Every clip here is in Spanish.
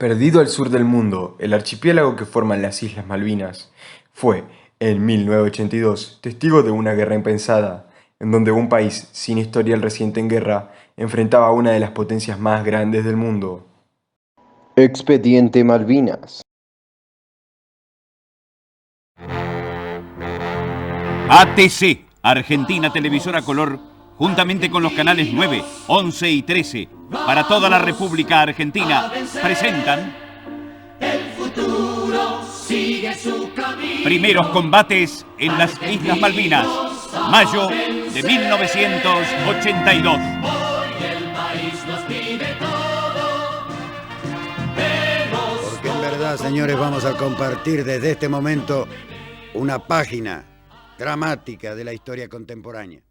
Perdido al sur del mundo, el archipiélago que forman las Islas Malvinas fue, en 1982, testigo de una guerra impensada, en donde un país sin historial reciente en guerra enfrentaba a una de las potencias más grandes del mundo. Expediente Malvinas. ATC, Argentina Televisora Color, juntamente con los canales 9, 11 y 13, para toda la República Argentina, presentan El futuro sigue su camino. Primeros combates en las Islas Malvinas, mayo de 1982. Hoy el país nos pide todo. Porque en verdad, señores, vamos a compartir desde este momento una página dramática de la historia contemporánea.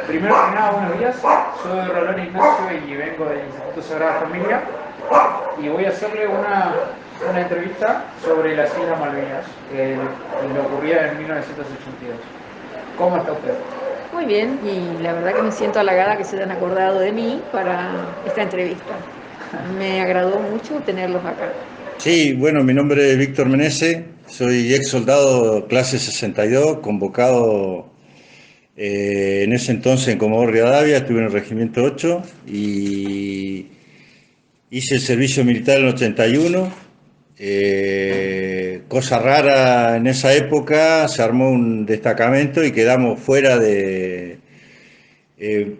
Primero que nada, buenos días. Soy Rolón Ignacio y vengo del Instituto Sagrada Familia y voy a hacerle una entrevista sobre las Islas Malvinas, que le ocurría en 1982. ¿Cómo está usted? Muy bien, y la verdad que me siento halagada que se hayan acordado de mí para esta entrevista. Me agradó mucho tenerlos acá. Sí, bueno, mi nombre es Víctor Menezes, soy ex soldado clase 62, convocado en ese entonces en Comodoro Rivadavia, estuve en el Regimiento 8 y hice el servicio militar en el 81. Cosa rara en esa época, se armó un destacamento y quedamos fuera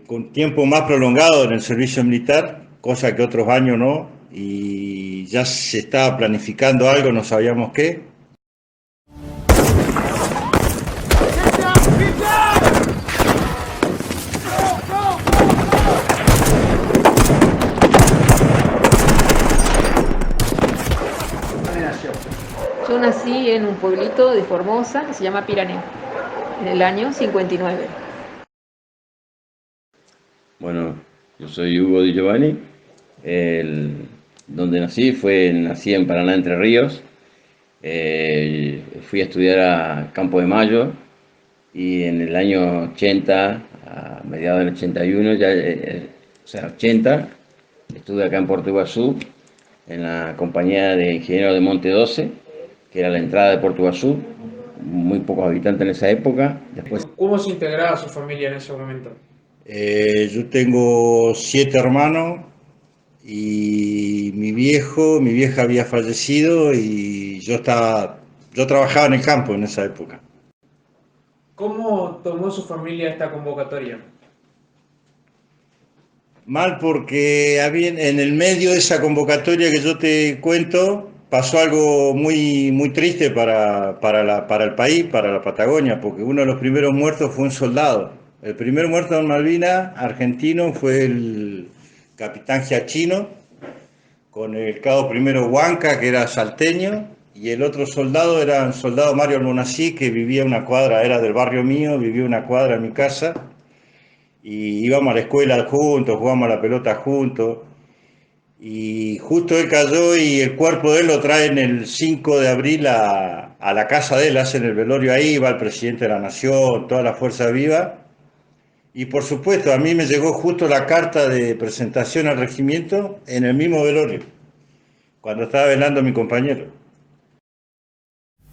con tiempo más prolongado en el servicio militar, cosa que otros años no, y ya se estaba planificando algo, no sabíamos qué. ¿Dónde nació? Yo nací en un pueblito de Formosa que se llama Pirané, en el año 59. Bueno, yo soy Hugo Di Giovanni. Donde nací en Paraná, Entre Ríos. Fui a estudiar a Campo de Mayo y en el año 80, a mediados del 81, o sea, 80, estuve acá en Puerto Iguazú, en la compañía de ingenieros de Monte 12, que era la entrada de Puerto Iguazú, muy pocos habitantes en esa época. Después, ¿Cómo se integraba su familia en ese momento? Yo tengo 7 hermanos y mi vieja había fallecido y yo trabajaba en el campo en esa época. ¿Cómo tomó su familia esta convocatoria? Mal porque en el medio de esa convocatoria que yo te cuento, pasó algo muy triste para el país, para la Patagonia, porque uno de los primeros muertos fue un soldado. El primer muerto en Malvinas, argentino, fue el capitán Giachino, con el cabo primero Huanca, que era salteño, y el otro soldado era el soldado Mario Almonací, que vivía una cuadra, era del barrio mío, vivía una cuadra en mi casa, y íbamos a la escuela juntos, jugábamos a la pelota juntos, y justo él cayó y el cuerpo de él lo traen el 5 de abril a la casa de él, hacen el velorio ahí, va el presidente de la nación, toda la fuerza viva. Y por supuesto, a mí me llegó justo la carta de presentación al regimiento en el mismo velorio, cuando estaba velando a mi compañero.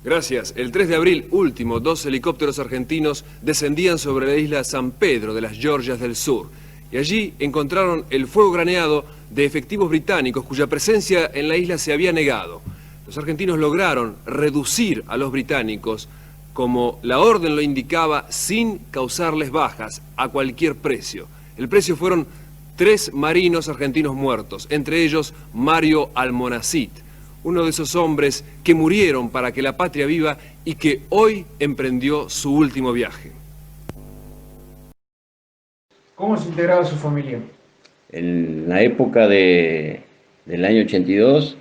Gracias. El 3 de abril último, 2 helicópteros argentinos descendían sobre la isla San Pedro de las Georgias del Sur. Y allí encontraron el fuego graneado de efectivos británicos cuya presencia en la isla se había negado. Los argentinos lograron reducir a los británicos, como la orden lo indicaba, sin causarles bajas, a cualquier precio. El precio fueron 3 marinos argentinos muertos, entre ellos Mario Almonacid, uno de esos hombres que murieron para que la patria viva y que hoy emprendió su último viaje. ¿Cómo se integraba su familia? en la época del año 82,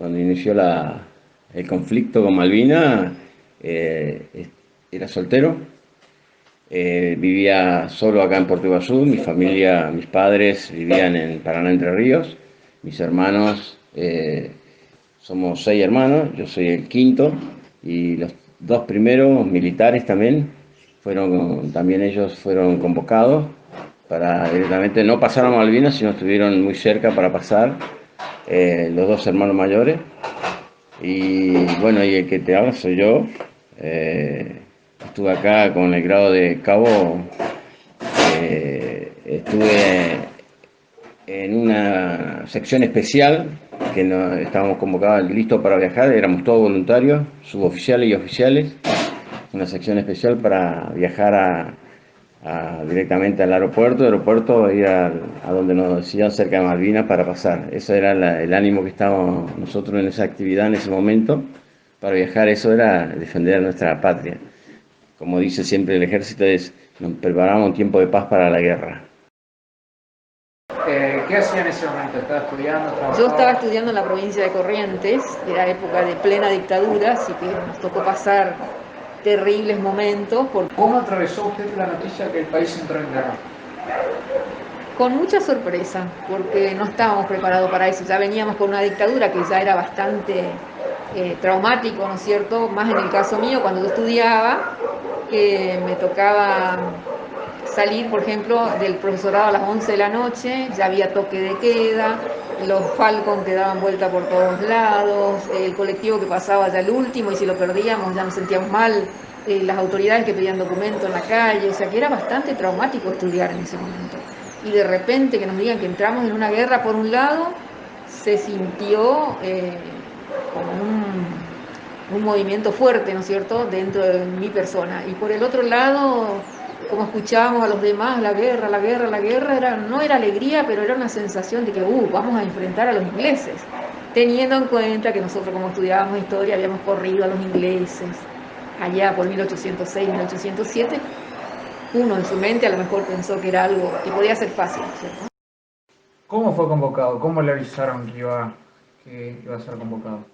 cuando inició el conflicto con Malvinas, era soltero, vivía solo acá en Puerto Iguazú, mi familia, mis padres vivían en Paraná, Entre Ríos, mis hermanos, somos 6 hermanos, yo soy el quinto, y los 2 primeros militares también, también ellos fueron convocados para directamente no pasar a Malvinas, sino estuvieron muy cerca para pasar, los 2 hermanos mayores. Y bueno, y el que te habla soy yo. Estuve acá con el grado de cabo, estuve en una sección especial que estábamos convocados, listos para viajar, éramos todos voluntarios, suboficiales y oficiales, una sección especial para viajar directamente al aeropuerto, ir a donde nos decían cerca de Malvinas para pasar. Ese era el ánimo que estábamos nosotros en esa actividad en ese momento, para viajar. Eso era defender nuestra patria. Como dice siempre el ejército, nos preparamos en tiempo de paz para la guerra. ¿Qué hacía en ese momento? ¿Estaba estudiando, trabajaba? Yo estaba estudiando en la provincia de Corrientes, era época de plena dictadura, así que nos tocó pasar terribles momentos. ¿Cómo atravesó usted la noticia que el país entró en guerra? Con mucha sorpresa, porque no estábamos preparados para eso. Ya veníamos con una dictadura que ya era bastante traumático, ¿no es cierto? Más en el caso mío, cuando yo estudiaba, me tocaba salir, por ejemplo, del profesorado a las 11 de la noche, ya había toque de queda, los Falcon que daban vuelta por todos lados, el colectivo que pasaba ya el último y si lo perdíamos ya nos sentíamos mal, las autoridades que pedían documento en la calle, o sea que era bastante traumático estudiar en ese momento. Y de repente que nos digan que entramos en una guerra por un lado, se sintió como un movimiento fuerte, ¿no es cierto?, dentro de mi persona. Y por el otro lado, como escuchábamos a los demás, la guerra, no era alegría, pero era una sensación de que vamos a enfrentar a los ingleses, teniendo en cuenta que nosotros como estudiábamos historia habíamos corrido a los ingleses allá por 1806, 1807, uno en su mente a lo mejor pensó que era algo que podía ser fácil, ¿cierto? ¿Cómo fue convocado? ¿Cómo le avisaron que iba a ser convocado?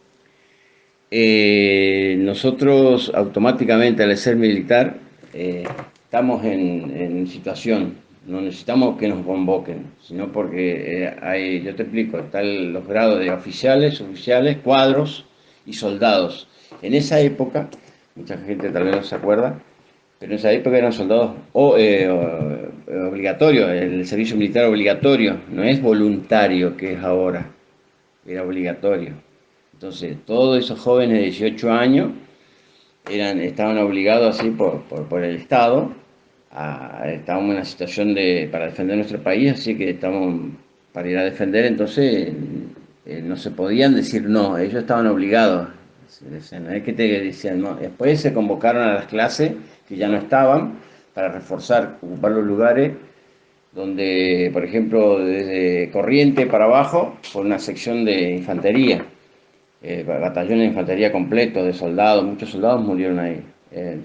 Nosotros automáticamente al ser militar estamos en situación, no necesitamos que nos convoquen, sino porque yo te explico, están los grados de oficiales, cuadros y soldados. En esa época, mucha gente tal vez no se acuerda, pero en esa época eran soldados obligatorios, el servicio militar obligatorio, no es voluntario que es ahora, era obligatorio. Entonces, todos esos jóvenes de 18 años estaban obligados así por el Estado, estábamos en una situación para defender nuestro país, así que estábamos para ir a defender, entonces no se podían decir no, ellos estaban obligados. No es que te decían no. Después se convocaron a las clases que ya no estaban para reforzar, ocupar los lugares donde, por ejemplo, desde Corrientes para abajo, por una sección de infantería. Batallón de infantería completo de soldados, muchos soldados murieron ahí,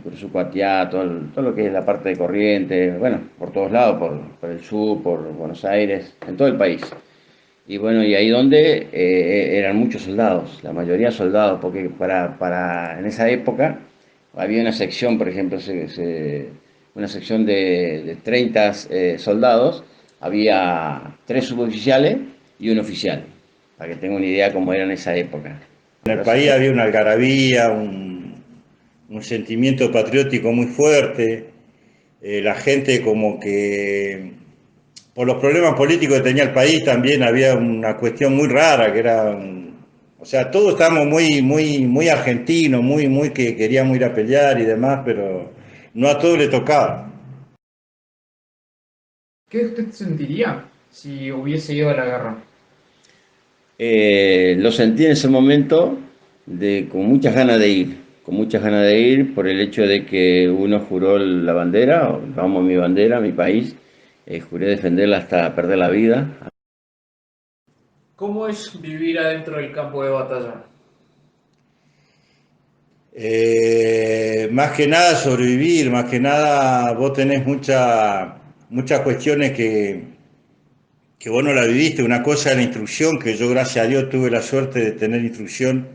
Cruz Cuatiá, todo lo que es la parte de Corrientes, bueno, por todos lados, por el sur, por Buenos Aires, en todo el país. Y bueno, y ahí donde eran muchos soldados, la mayoría soldados, porque en esa época había una sección, por ejemplo, una sección de 30 soldados, había 3 suboficiales y un oficial, para que tengan una idea cómo era en esa época. En el país había una algarabía, un sentimiento patriótico muy fuerte, la gente como que, por los problemas políticos que tenía el país, también había una cuestión muy rara, que era, o sea, todos estábamos muy argentinos, muy que queríamos ir a pelear y demás, pero no a todos les tocaba. ¿Qué usted sentiría si hubiese ido a la guerra? Lo sentí en ese momento con muchas ganas de ir, por el hecho de que uno juró la bandera, vamos, mi bandera, mi país, juré defenderla hasta perder la vida. ¿Cómo es vivir adentro del campo de batalla? Más que nada sobrevivir, más que nada vos tenés muchas cuestiones que que vos no la viviste. Una cosa es la instrucción, que yo gracias a Dios tuve la suerte de tener instrucción.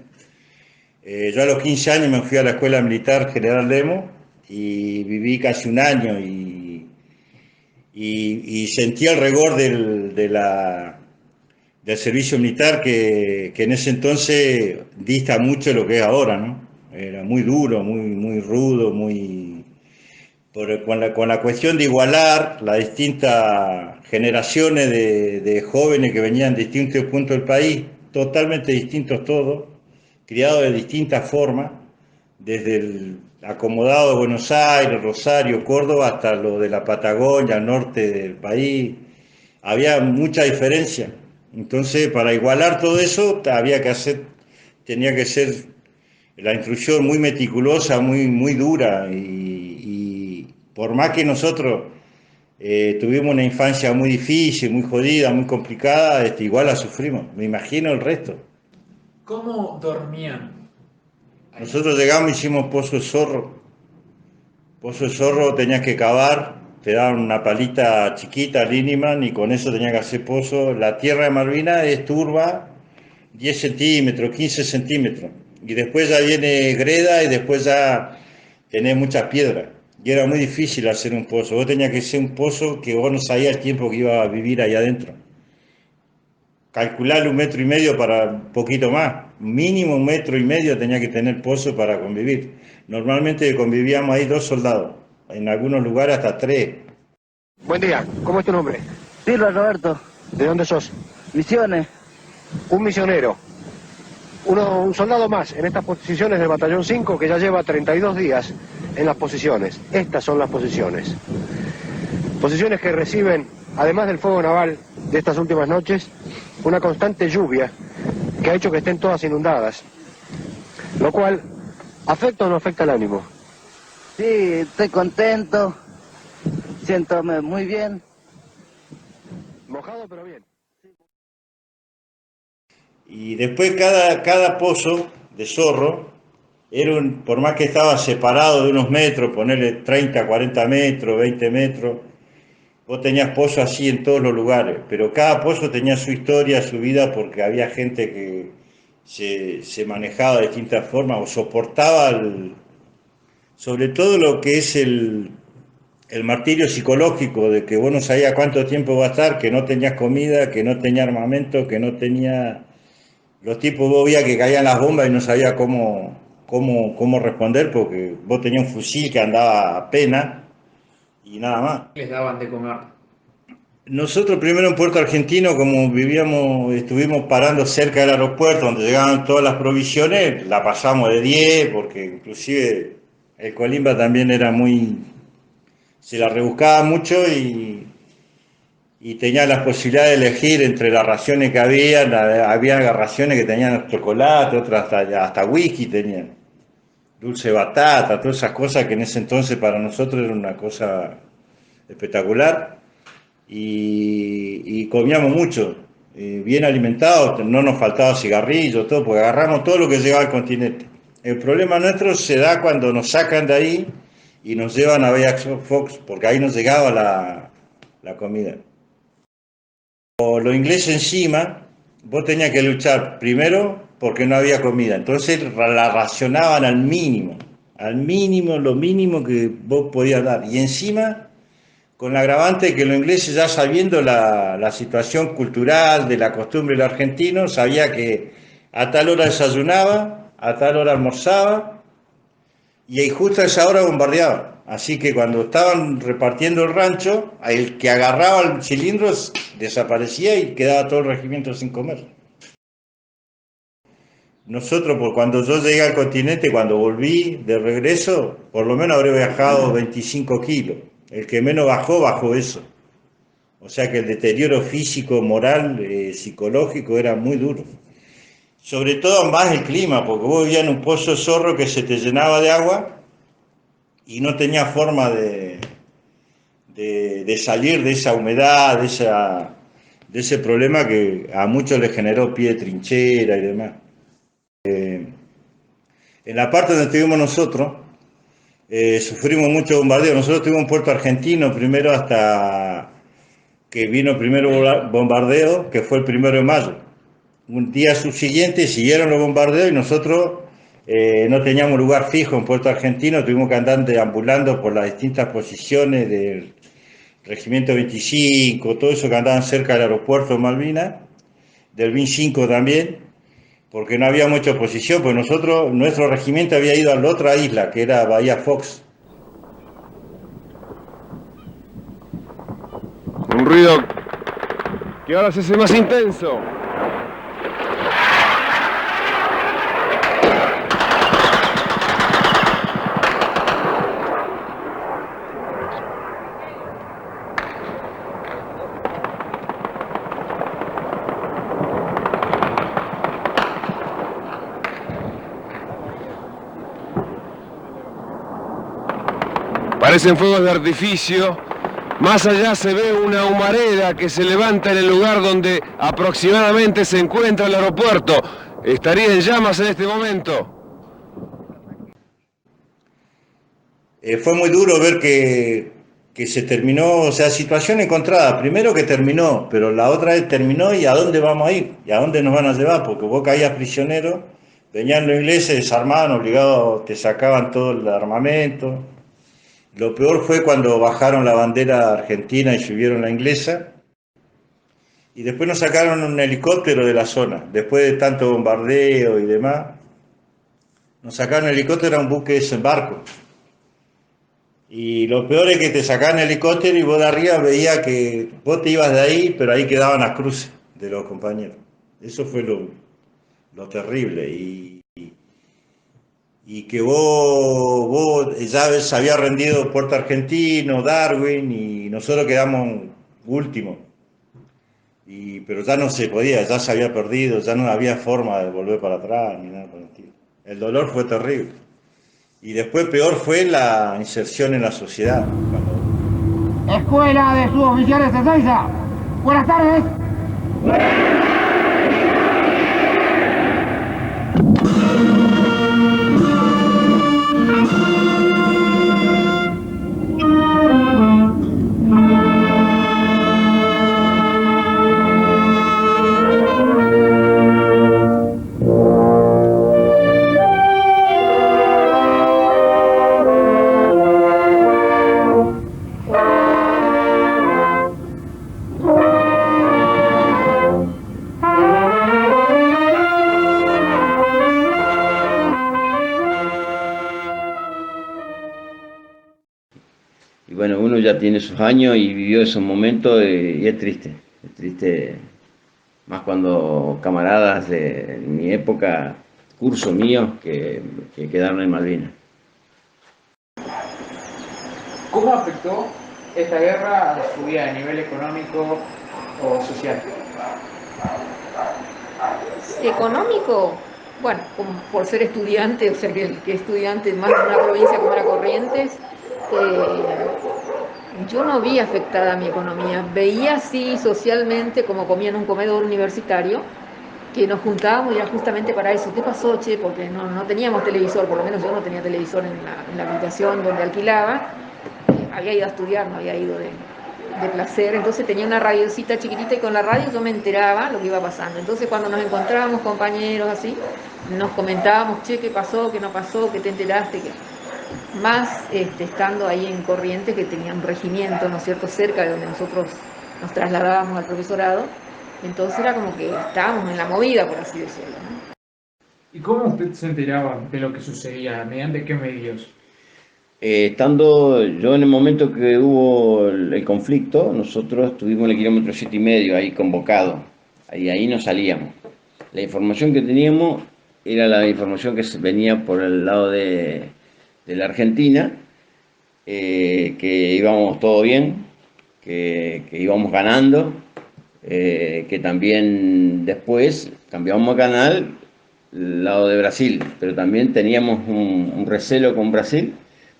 Yo a los 15 años me fui a la Escuela Militar General Lemo y viví casi un año y sentí el rigor del servicio militar que en ese entonces dista mucho de lo que es ahora, ¿no? Era muy duro, muy rudo, con la cuestión de igualar las distintas generaciones de jóvenes que venían de distintos puntos del país, totalmente distintos todos, criados de distintas formas, desde el acomodado de Buenos Aires, Rosario, Córdoba, hasta lo de la Patagonia, al norte del país. Había mucha diferencia. Entonces, para igualar todo eso, tenía que ser la instrucción muy meticulosa, muy dura, y por más que nosotros tuvimos una infancia muy difícil, muy jodida, muy complicada, igual la sufrimos. Me imagino el resto. ¿Cómo dormían? Nosotros llegamos y hicimos pozo de zorro. Pozo de zorro tenías que cavar, te daban una palita chiquita, Liniman, y con eso tenías que hacer pozo. La tierra de Malvinas es turba, 10 centímetros, 15 centímetros. Y después ya viene greda y después ya tenés muchas piedras. Y era muy difícil hacer un pozo. Vos tenías que hacer un pozo que vos no sabías el tiempo que iba a vivir ahí adentro. Calcularle 1,5 metros para un poquito más. Mínimo 1,5 metros tenía que tener pozo para convivir. Normalmente convivíamos ahí 2 soldados. En algunos lugares hasta 3. Buen día, ¿cómo es tu nombre? Silva Roberto. ¿De dónde sos? Misiones. Un misionero. Un soldado más en estas posiciones del Batallón 5 que ya lleva 32 días en las posiciones. Estas son las posiciones. Posiciones que reciben, además del fuego naval de estas últimas noches, una constante lluvia que ha hecho que estén todas inundadas. Lo cual, ¿afecta o no afecta el ánimo? Sí, estoy contento. Siento muy bien. Mojado pero bien. Y después cada pozo de zorro, por más que estaba separado de unos metros, ponerle 30, 40 metros, 20 metros, vos tenías pozos así en todos los lugares, pero cada pozo tenía su historia, su vida, porque había gente que se manejaba de distintas formas o soportaba sobre todo lo que es el martirio psicológico de que vos no sabías cuánto tiempo va a estar, que no tenías comida, que no tenía armamento, que no tenía... Los tipos vos veías que caían las bombas y no sabías cómo responder, porque vos tenías un fusil que andaba a pena y nada más. Les daban de comer. Nosotros primero en Puerto Argentino, como estuvimos parando cerca del aeropuerto donde llegaban todas las provisiones, la pasamos de 10, porque inclusive el Colimba también era se la rebuscaba mucho y tenía la posibilidad de elegir entre las raciones que había raciones que tenían chocolate, otras hasta whisky tenían, dulce batata, todas esas cosas que en ese entonces para nosotros era una cosa espectacular. Y comíamos mucho, bien alimentados, no nos faltaba cigarrillos, todo, porque agarramos todo lo que llegaba al continente. El problema nuestro se da cuando nos sacan de ahí y nos llevan a Villa Fox, porque ahí nos llegaba la comida. Los ingleses encima, vos tenías que luchar primero porque no había comida, entonces la racionaban al mínimo, lo mínimo que vos podías dar, y encima con la agravante que los ingleses, ya sabiendo la situación cultural de la costumbre del argentino, sabía que a tal hora desayunaba, a tal hora almorzaba, y justo a esa hora bombardeaba. Así que cuando estaban repartiendo el rancho, el que agarraba el cilindro desaparecía y quedaba todo el regimiento sin comer. Nosotros, cuando yo llegué al continente, cuando volví de regreso, por lo menos habré viajado 25 kilos. El que menos bajó eso. O sea que el deterioro físico, moral, psicológico era muy duro. Sobre todo más el clima, porque vos vivías en un pozo de zorro que se te llenaba de agua y no tenía forma de salir de esa humedad, de ese problema que a muchos les generó pie de trinchera y demás. En la parte donde estuvimos nosotros, sufrimos mucho bombardeo. Nosotros estuvimos en Puerto Argentino primero hasta que vino el primer bombardeo, que fue el 1 de mayo. Un día subsiguiente siguieron los bombardeos y nosotros no teníamos lugar fijo en Puerto Argentino, tuvimos que andar deambulando por las distintas posiciones del Regimiento 25, todo eso que andaban cerca del aeropuerto de Malvinas, del BIN 5 también, porque no había mucha oposición, pues nuestro regimiento había ido a la otra isla, que era Bahía Fox. Un ruido que ahora se hace más intenso. Parecen fuegos de artificio. Más allá se ve una humareda que se levanta en el lugar donde aproximadamente se encuentra el aeropuerto. Estaría en llamas en este momento. Fue muy duro ver que se terminó, o sea, situación encontrada. Primero que terminó, pero la otra vez terminó y a dónde vamos a ir y a dónde nos van a llevar, porque vos caías prisionero, venían los ingleses, desarmaban, obligados, te sacaban todo el armamento. Lo peor fue cuando bajaron la bandera argentina y subieron la inglesa. Y después nos sacaron un helicóptero de la zona. Después de tanto bombardeo y demás, nos sacaron el helicóptero, era un buque de desembarco. Y lo peor es que te sacaban el helicóptero y vos de arriba veías que vos te ibas de ahí, pero ahí quedaban las cruces de los compañeros. Eso fue lo terrible. Y que vos ya se había rendido Puerto Argentino, Darwin, y nosotros quedamos últimos. Pero ya no se podía, ya se había perdido, ya no había forma de volver para atrás, ni nada por el estilo. El dolor fue terrible. Y después peor fue la inserción en la sociedad. Escuela de Suboficiales de Ezeiza. Buenas tardes. Y bueno, uno ya tiene sus años y vivió esos momentos y es triste, más cuando camaradas de mi época, curso mío, que quedaron en Malvinas. ¿Cómo afectó esta guerra a su vida a nivel económico o social? Económico, bueno, como por ser estudiante, o sea que estudiante más de una provincia como era Corrientes, yo no vi afectada mi economía. Veía sí socialmente como comía en un comedor universitario, que nos juntábamos y era justamente para eso. ¿Qué pasó, che? Porque no teníamos televisor, por lo menos yo no tenía televisor en la habitación donde alquilaba. Había ido a estudiar, no había ido de placer, entonces tenía una radiocita chiquitita y con la radio yo me enteraba lo que iba pasando. Entonces cuando nos encontrábamos compañeros así, nos comentábamos, che, ¿qué pasó? ¿Qué no pasó? ¿Qué te enteraste? ¿Qué? Más estando ahí en Corrientes, que tenía un regimiento, ¿no es cierto?, cerca de donde nosotros nos trasladábamos al profesorado, entonces era como que estábamos en la movida, por así decirlo, ¿no? ¿Y cómo usted se enteraba de lo que sucedía? ¿Mediante qué medios? Estando yo en el momento que hubo el conflicto, nosotros estuvimos en el kilómetro 7,5 ahí convocado, ahí nos salíamos. La información que teníamos era la información que venía por el lado de la Argentina, que íbamos todo bien, que íbamos ganando, que también después cambiamos de canal al lado de Brasil, pero también teníamos un recelo con Brasil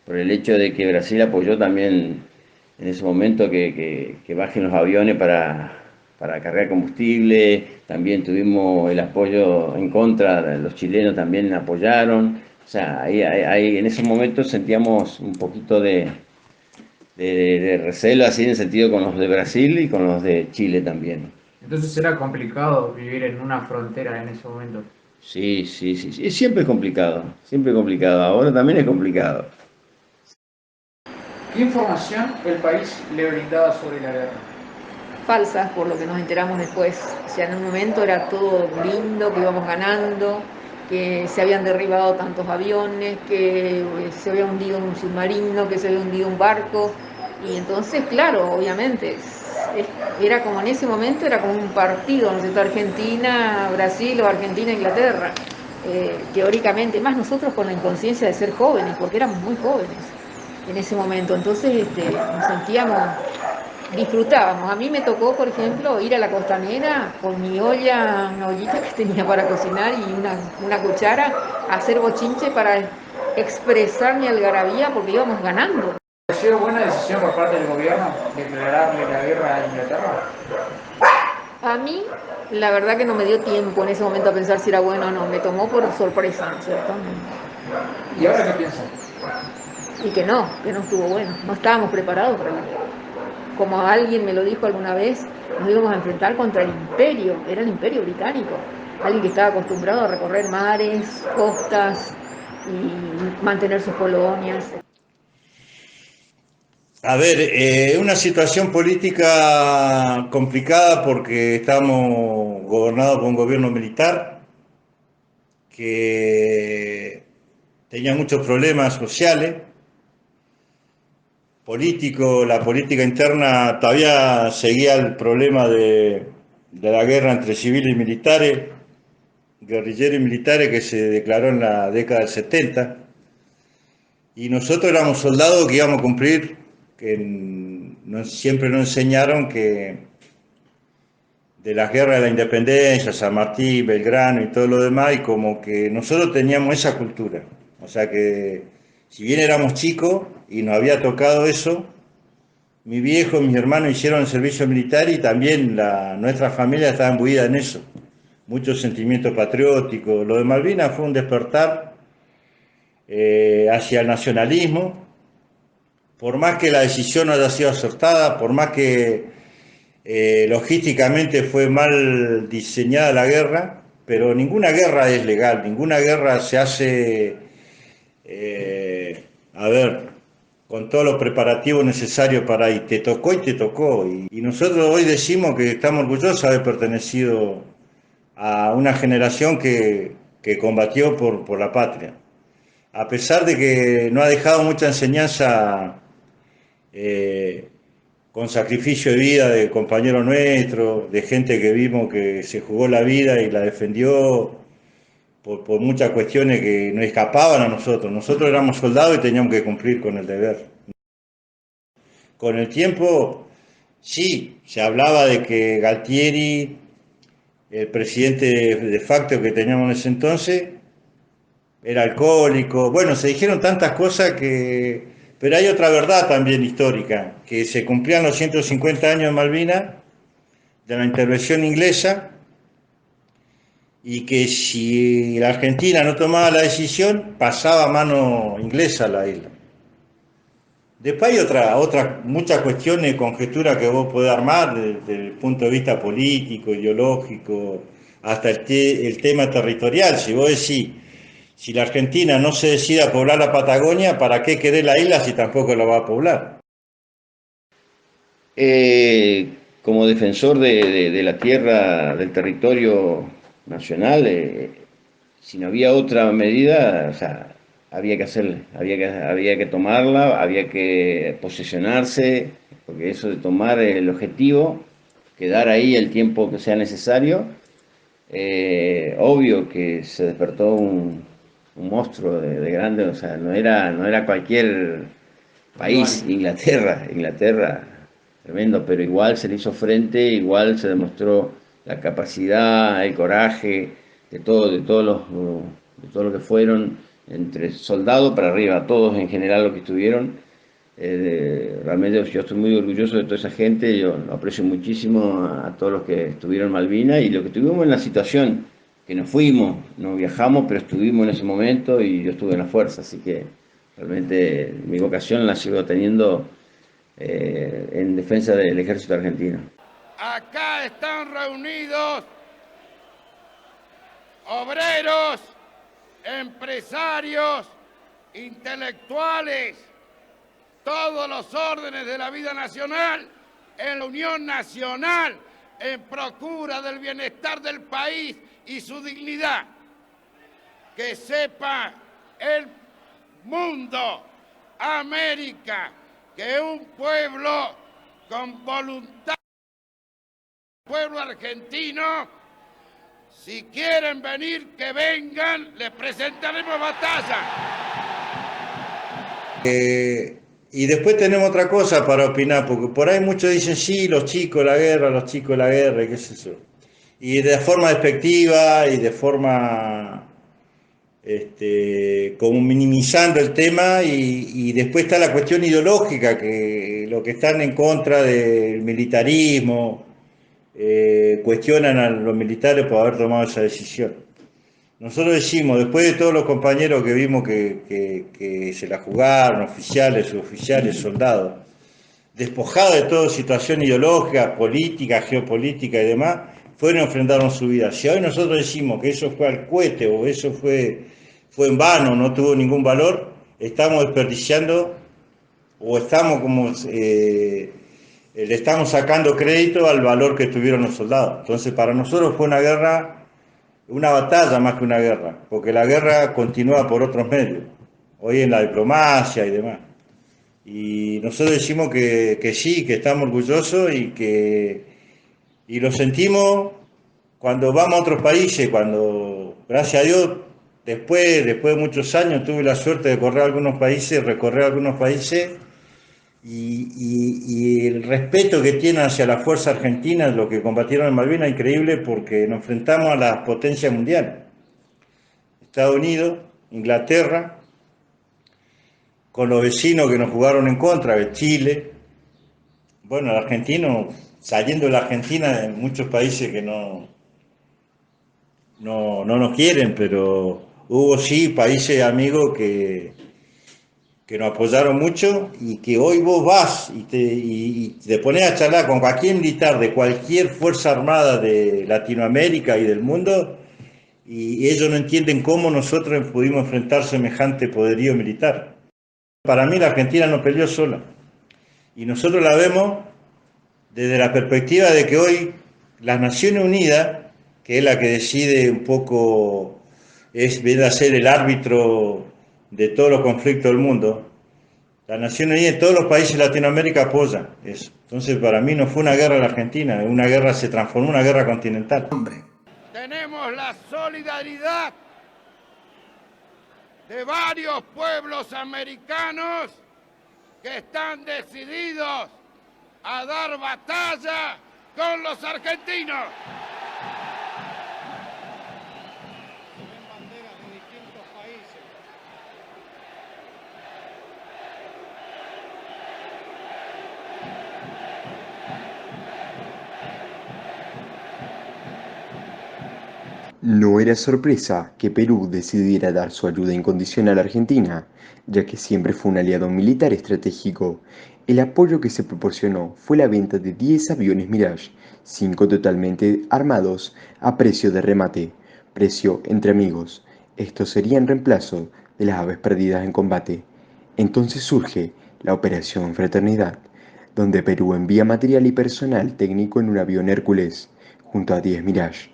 por el hecho de que Brasil apoyó también en ese momento que bajen los aviones para cargar combustible. También tuvimos el apoyo en contra, los chilenos también apoyaron. O sea, ahí en ese momento sentíamos un poquito de de recelo, así en el sentido con los de Brasil y con los de Chile también. Entonces era complicado vivir en una frontera en ese momento. Sí, sí, sí, sí. Siempre es complicado, siempre es complicado. Ahora también es complicado. ¿Qué información el país le brindaba sobre la guerra? Falsas, por lo que nos enteramos después. O sea, en un momento era todo lindo, que íbamos ganando, que se habían derribado tantos aviones, que se había hundido un submarino, que se había hundido un barco. Y entonces, claro, obviamente, era como en ese momento, era como un partido, ¿no es cierto? Argentina, Brasil o Argentina, Inglaterra. Teóricamente, más nosotros con la inconsciencia de ser jóvenes, porque éramos muy jóvenes en ese momento. Entonces nos sentíamos, disfrutábamos. A mí me tocó, por ejemplo, ir a la costanera con mi olla, una ollita que tenía para cocinar y una cuchara, a hacer bochinche para expresar mi algarabía porque íbamos ganando. ¿Pareció buena decisión por parte del gobierno declararle la guerra a Inglaterra? A mí, la verdad que no me dio tiempo en ese momento a pensar si era bueno o no. Me tomó por sorpresa, ¿no es cierto? ¿Y ahora qué piensan? Y que no estuvo bueno. No estábamos preparados para la guerra. Como alguien me lo dijo alguna vez, nos íbamos a enfrentar contra el imperio, era el imperio británico, alguien que estaba acostumbrado a recorrer mares, costas y mantener sus colonias. A ver, una situación política complicada porque estamos gobernados por un gobierno militar que tenía muchos problemas sociales, políticos, la política interna todavía seguía el problema de la guerra entre civiles y militares, guerrilleros y militares que se declaró en la década del 70. Y nosotros éramos soldados que íbamos a cumplir, siempre nos enseñaron que de las guerras de la independencia, San Martín, Belgrano y todo lo demás, y como que nosotros teníamos esa cultura. O sea que, si bien éramos chicos y nos había tocado eso, mi viejo y mis hermanos hicieron el servicio militar y también nuestra familia estaba imbuida en eso. Muchos sentimientos patrióticos. Lo de Malvinas fue un despertar hacia el nacionalismo, por más que la decisión no haya sido acertada, por más que logísticamente fue mal diseñada la guerra, pero ninguna guerra es legal, ninguna guerra se hace, con todos los preparativos necesarios para ir. Te tocó y te tocó. Y nosotros hoy decimos que estamos orgullosos de haber pertenecido a una generación que combatió por la patria. A pesar de que no ha dejado mucha enseñanza con sacrificio de vida de compañeros nuestros, de gente que vimos que se jugó la vida y la defendió por muchas cuestiones que nos escapaban a nosotros. Nosotros éramos soldados y teníamos que cumplir con el deber. Con el tiempo, sí, se hablaba de que Galtieri, el presidente de facto que teníamos en ese entonces, era alcohólico. Bueno, se dijeron tantas cosas que... Pero hay otra verdad también histórica, que se cumplían los 150 años de Malvinas, de la intervención inglesa, y que si la Argentina no tomaba la decisión, pasaba a mano inglesa la isla. Después hay muchas cuestiones, conjeturas que vos podés armar desde el punto de vista político, ideológico, hasta el tema territorial. Si vos decís, si la Argentina no se decide a poblar la Patagonia, ¿para qué querer la isla si tampoco la va a poblar? Como defensor de la tierra, del territorio nacional, si no había otra medida, o sea, había que hacerla, había que tomarla, había que posesionarse, porque eso de tomar el objetivo, quedar ahí el tiempo que sea necesario, obvio que se despertó un monstruo de grande, o sea, no era cualquier país, Inglaterra, tremendo, pero igual se le hizo frente, igual se demostró la capacidad, el coraje de todos los que fueron, entre soldados para arriba, todos en general los que estuvieron. Realmente yo estoy muy orgulloso de toda esa gente, yo aprecio muchísimo a todos los que estuvieron en Malvinas y los que estuvimos en la situación, que nos fuimos, no viajamos, pero estuvimos en ese momento y yo estuve en la fuerza, así que realmente mi vocación la sigo teniendo en defensa del ejército argentino. Acá están reunidos obreros, empresarios, intelectuales, todos los órdenes de la vida nacional, en la Unión Nacional, en procura del bienestar del país y su dignidad. Que sepa el mundo, América, que un pueblo con voluntad, pueblo argentino, si quieren venir, que vengan, les presentaremos batalla. Y después tenemos otra cosa para opinar, porque por ahí muchos dicen, sí, los chicos de la guerra, y qué es eso. Y de forma despectiva y de forma como minimizando el tema, y después está la cuestión ideológica, que los que están en contra del militarismo cuestionan a los militares por haber tomado esa decisión. Nosotros decimos, después de todos los compañeros que vimos que se la jugaron, oficiales, suboficiales, soldados, despojados de toda situación ideológica, política, geopolítica y demás, fueron y enfrentaron su vida. Si hoy nosotros decimos que eso fue al cohete o eso fue en vano, no tuvo ningún valor, estamos desperdiciando o estamos le estamos sacando crédito al valor que tuvieron los soldados. Entonces, para nosotros fue una guerra, una batalla más que una guerra, porque la guerra continúa por otros medios, hoy en la diplomacia y demás. Y nosotros decimos que sí, que estamos orgullosos y lo sentimos cuando vamos a otros países, cuando, gracias a Dios, después de muchos años tuve la suerte de recorrer algunos países, y el respeto que tienen hacia la fuerza argentina, los que combatieron en Malvinas, es increíble, porque nos enfrentamos a las potencias mundiales. Estados Unidos, Inglaterra, con los vecinos que nos jugaron en contra, de Chile. Bueno, el argentino, saliendo de la Argentina, en muchos países que no nos quieren, pero hubo sí países amigos que nos apoyaron mucho, y que hoy vos vas y te pones a charlar con cualquier militar de cualquier fuerza armada de Latinoamérica y del mundo, y ellos no entienden cómo nosotros pudimos enfrentar semejante poderío militar. Para mí la Argentina no peleó sola, y nosotros la vemos desde la perspectiva de que hoy las Naciones Unidas, que es la que decide un poco, viene a ser el árbitro de todos los conflictos del mundo, la Naciones Unidas y todos los países de Latinoamérica apoyan eso. Entonces, para mí no fue una guerra en la Argentina, una guerra se transformó en una guerra continental. Tenemos la solidaridad de varios pueblos americanos que están decididos a dar batalla con los argentinos. No era sorpresa que Perú decidiera dar su ayuda incondicional a Argentina, ya que siempre fue un aliado militar estratégico. El apoyo que se proporcionó fue la venta de 10 aviones Mirage, 5 totalmente armados, a precio de remate, precio entre amigos. Estos serían reemplazo de las aves perdidas en combate. Entonces surge la Operación Fraternidad, donde Perú envía material y personal técnico en un avión Hércules, junto a 10 Mirage.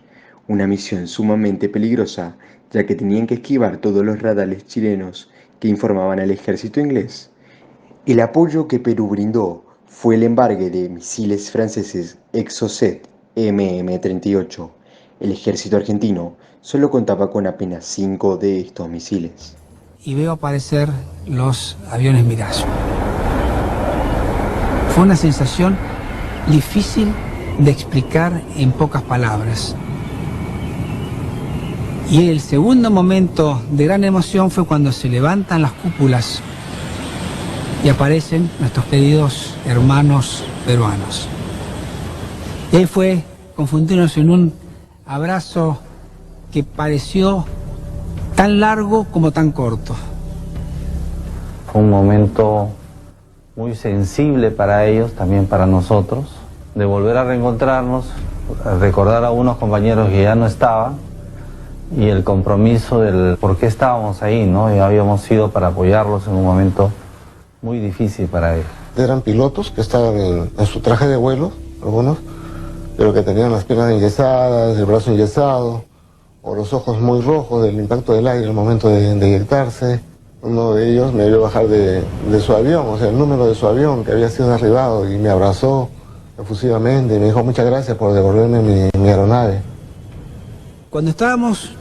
Una misión sumamente peligrosa, ya que tenían que esquivar todos los radares chilenos que informaban al ejército inglés. El apoyo que Perú brindó fue el embargue de misiles franceses Exocet MM-38. El ejército argentino solo contaba con apenas 5 de estos misiles. Y veo aparecer los aviones Mirage. Fue una sensación difícil de explicar en pocas palabras. Y el segundo momento de gran emoción fue cuando se levantan las cúpulas y aparecen nuestros queridos hermanos peruanos. Y ahí fue confundirnos en un abrazo que pareció tan largo como tan corto. Fue un momento muy sensible para ellos, también para nosotros, de volver a reencontrarnos, recordar a unos compañeros que ya no estaban y el compromiso del por qué estábamos ahí, ¿no? Y habíamos ido para apoyarlos en un momento muy difícil para ellos. Eran pilotos que estaban en su traje de vuelo, algunos, pero que tenían las piernas enyesadas, el brazo enyesado, o los ojos muy rojos del impacto del aire al momento de inyectarse. Uno de ellos me vio bajar de su avión, o sea, el número de su avión que había sido derribado, y me abrazó efusivamente y me dijo muchas gracias por devolverme mi aeronave. Cuando estábamos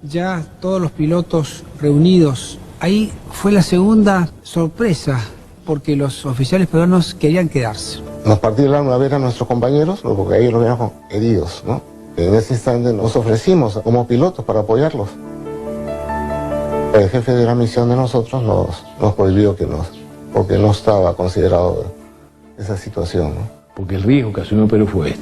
ya todos los pilotos reunidos, ahí fue la segunda sorpresa, porque los oficiales peruanos querían quedarse. Nos partieron a ver a nuestros compañeros, porque ahí los veíamos heridos, ¿no? En ese instante nos ofrecimos como pilotos para apoyarlos. El jefe de la misión de nosotros nos prohibió porque no estaba considerado esa situación, ¿no? Porque el riesgo que asumió Perú fue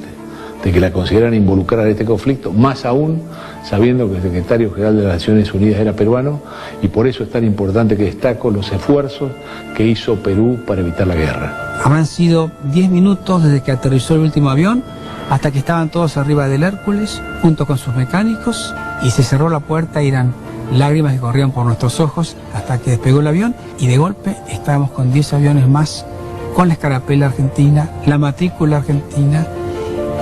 de que la consideraran involucrada en este conflicto, más aún sabiendo que el secretario general de las Naciones Unidas era peruano, y por eso es tan importante que destaco los esfuerzos que hizo Perú para evitar la guerra. Habrán sido 10 minutos desde que aterrizó el último avión hasta que estaban todos arriba del Hércules, junto con sus mecánicos, y se cerró la puerta y eran lágrimas que corrían por nuestros ojos hasta que despegó el avión, y de golpe estábamos con 10 aviones más, con la escarapela argentina, la matrícula argentina,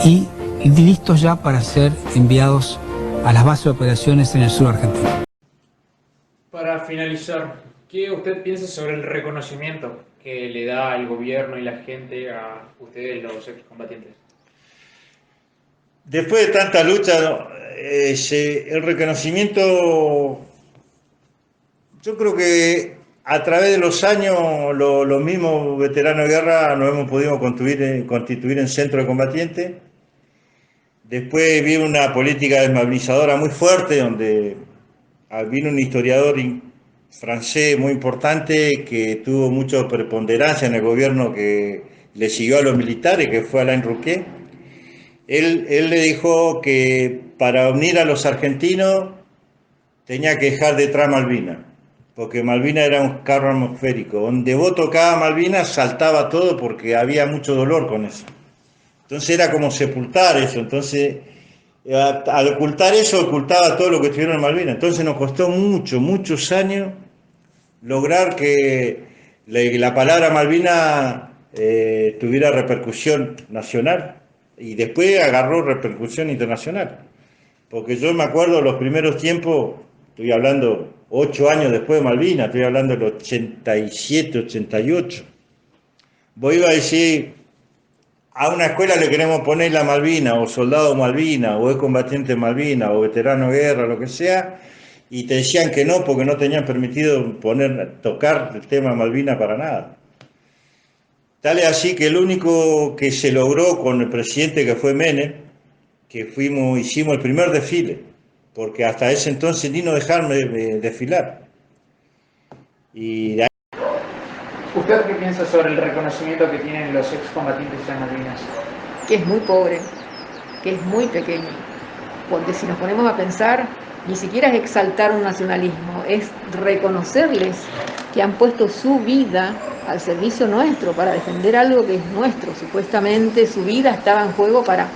y listos ya para ser enviados a las bases de operaciones en el sur argentino. Para finalizar, ¿qué usted piensa sobre el reconocimiento que le da el gobierno y la gente a ustedes, los excombatientes? Después de tanta lucha, el reconocimiento, yo creo que a través de los años los mismos veteranos de guerra nos hemos podido constituir en centro de combatientes. Después vino una política desmovilizadora muy fuerte, donde vino un historiador francés muy importante que tuvo mucha preponderancia en el gobierno, que le siguió a los militares, que fue Alain Rouquet. Él le dijo que para unir a los argentinos tenía que dejar detrás Malvinas, porque Malvinas era un carro atmosférico. Donde vos tocabas Malvinas saltaba todo porque había mucho dolor con eso. Entonces era como sepultar eso. Entonces, al ocultar eso, ocultaba todo lo que estuvieron en Malvinas. Entonces nos costó muchos años lograr que la palabra Malvinas tuviera repercusión nacional. Y después agarró repercusión internacional. Porque yo me acuerdo los primeros tiempos, estoy hablando 8 años después de Malvinas, estoy hablando del 87, 88. Vos ibas a decir, a una escuela le queremos poner la Malvina, o soldado Malvina, o es combatiente Malvina, o veterano de guerra, lo que sea, y te decían que no, porque no tenían permitido tocar el tema Malvina para nada. Tal es así que el único que se logró con el presidente, que fue Menem, que hicimos el primer desfile, porque hasta ese entonces ni nos dejaron desfilar. Y de ahí... ¿Usted qué piensa sobre el reconocimiento que tienen los excombatientes en Malvinas? Que es muy pobre, que es muy pequeño, porque si nos ponemos a pensar, ni siquiera es exaltar un nacionalismo, es reconocerles que han puesto su vida al servicio nuestro para defender algo que es nuestro. Supuestamente su vida estaba en juego para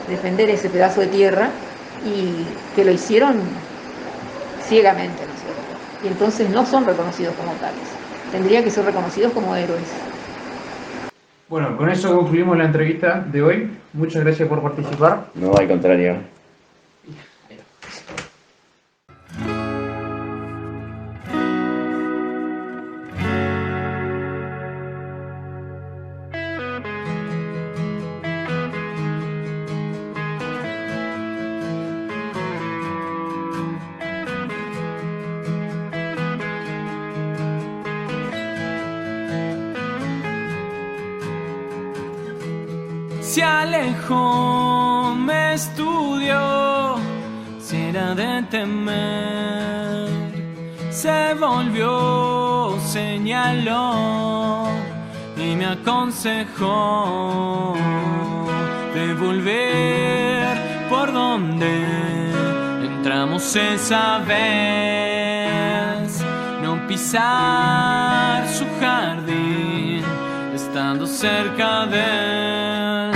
defender ese pedazo de tierra, y que lo hicieron ciegamente, ¿no es cierto? Y entonces no son reconocidos como tales. Tendrían que ser reconocidos como héroes. Bueno, con eso concluimos la entrevista de hoy. Muchas gracias por participar. No, al contrario. Se alejó, me estudió, si era de temer, se volvió, señaló y me aconsejó de volver por donde entramos esa vez, no pisar su jardín estando cerca de él.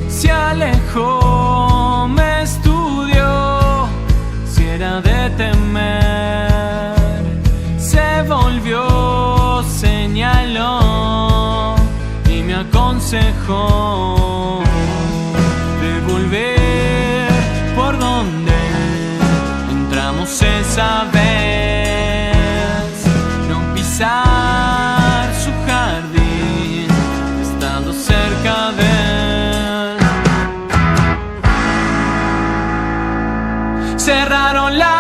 Se alejó, me estudió, si era de temer, se volvió, señaló y me aconsejó de volver por donde entramos esa vez, no pisar su jardín, estando cerca de él. Cerraron la